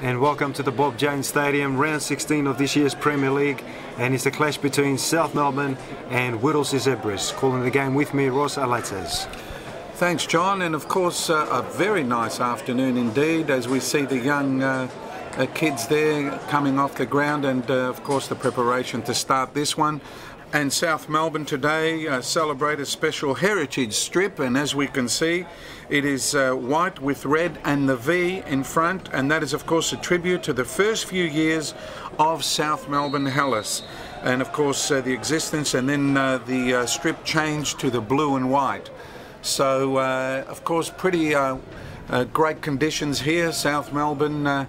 And welcome to the Bob Janes Stadium, round 16 of this year's Premier League, and it's a clash between South Melbourne and Whittlesea Zebras. Calling the game with me, Ross Alates. Thanks, John, and of course a very nice afternoon indeed as we see the young kids there coming off the ground, and of course the preparation to start this one. And South Melbourne today celebrate a special heritage strip, and as we can see it is white with red and the V in front, and that is of course a tribute to the first few years of South Melbourne Hellas, and of course the existence, and then the strip changed to the blue and white. So of course pretty great conditions here. South Melbourne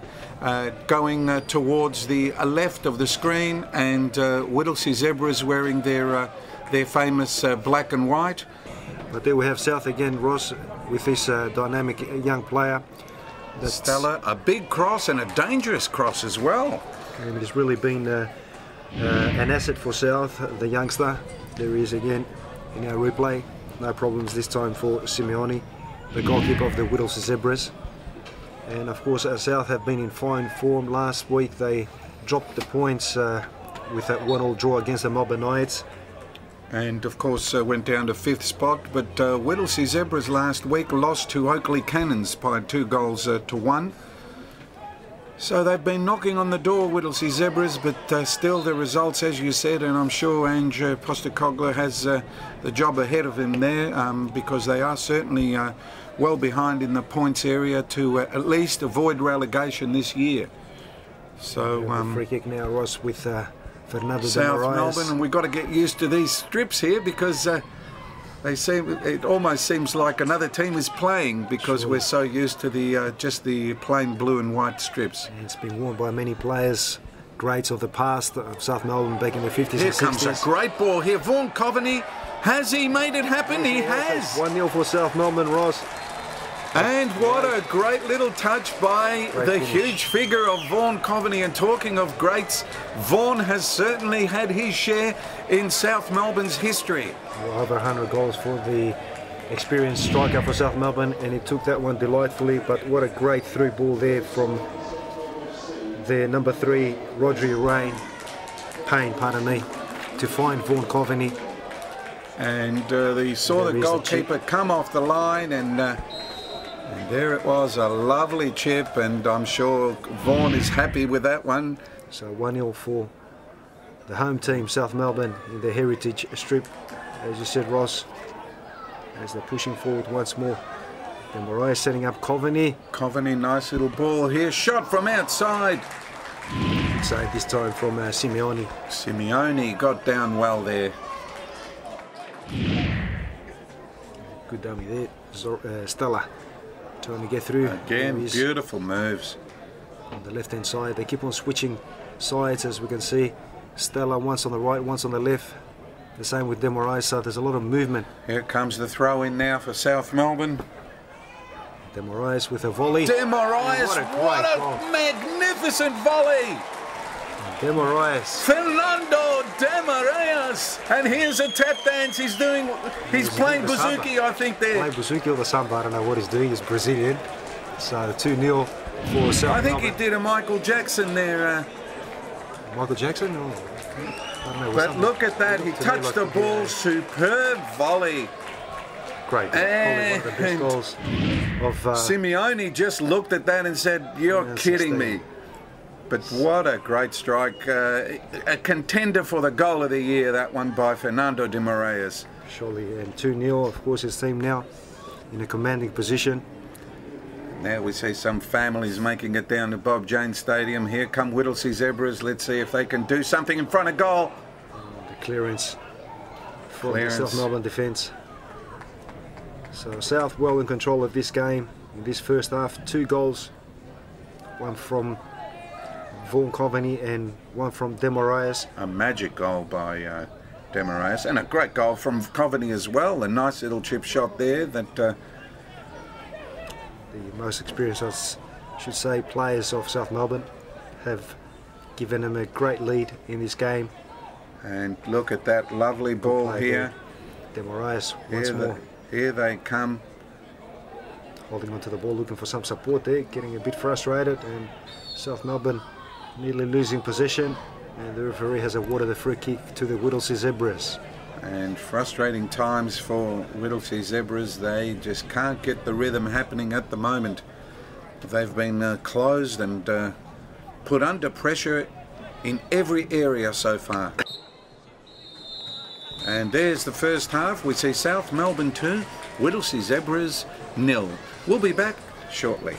going towards the left of the screen, and Whittlesea Zebras wearing their famous black and white. But there we have South again, Ross, with this dynamic young player. Stella, a big cross and a dangerous cross as well. And it's really been an asset for South, the youngster. There he is again in our replay. No problems this time for Simeone, the goalkeeper of the Whittlesea Zebras. And of course South have been in fine form. Last week they dropped the points with that 1-1 draw against the Melbourne Knights. And of course went down to 5th spot, but Whittlesea Zebras last week lost to Oakley Cannons by 2-1. So they've been knocking on the door, Whittlesea Zebras, but still the results, as you said, and I'm sure Ange Postecoglou has the job ahead of him there, because they are certainly well behind in the points area to at least avoid relegation this year. So free kick now, Ross, with Fernando South de Melbourne, and we've got to get used to these strips here because it almost seems like another team is playing because we're so used to the just the plain blue and white strips. And it's been worn by many players, greats of the past of South Melbourne back in the 50s and 60s. Here comes a great ball here. Vaughan Coveney, has he made it happen? He has. 1-0 for South Melbourne, Ross. And what a great little touch by the huge figure of Vaughan Coveney. And talking of greats, Vaughan has certainly had his share in South Melbourne's history. Well, over 100 goals for the experienced striker for South Melbourne, and he took that one delightfully. But what a great through ball there from their number 3, Rodri Payne, to find Vaughan Coveney. And they saw the goalkeeper come off the line, and there it was, a lovely chip, and I'm sure Vaughan is happy with that one. So 1-0 for the home team, South Melbourne, in the heritage strip. As you said, Ross, as they're pushing forward once more. Then Mariah setting up Coveney. Coveney, nice little ball here, shot from outside. Save this time from Simeone. Simeone got down well there. Good dummy there. Stella trying to get through. Again, beautiful moves. On the left hand side, they keep on switching sides, as we can see. Stella once on the right, once on the left. The same with Demarais, so there's a lot of movement. Here comes the throw in now for South Melbourne. Demarais with a volley. Demarais, what a magnificent volley! Demarais. Fernando Demarais, and here's a tap dance. He's playing bouzouki, I think there. Playing bouzouki or the samba, I don't know what he's doing. He's Brazilian. So 2-0 for South I think Melbourne. he did a Michael Jackson there. Michael Jackson? Or, I don't know. But look at that, he touched the ball, superb volley. Great, probably one of the best goals of Simeone just looked at that and said, "You're kidding me." But what a great strike. A contender for the goal of the year, that one by Fernando de Moraes. Surely, and 2-0, of course, his team now in a commanding position. Now we see some families making it down to Bob Janes Stadium. Here come Whittlesea Zebras. Let's see if they can do something in front of goal. The clearance from the South Melbourne defence. So South well in control of this game in this first half. 2 goals, one from Vaughan Coveney and one from Demarais. A magic goal by Demarais, and a great goal from Coveney as well. A nice little chip shot there that the most experienced, I should say, players of South Melbourne have given them a great lead in this game. And look at that lovely ball here. Demarais once more. Here they come. holding onto the ball, looking for some support there, getting a bit frustrated, and South Melbourne nearly losing possession, and the referee has awarded a free kick to the Whittlesea Zebras. And frustrating times for Whittlesea Zebras. They just can't get the rhythm happening at the moment. They've been closed and put under pressure in every area so far. And there's the first half. We see South Melbourne 2, Whittlesea Zebras 0. We'll be back shortly.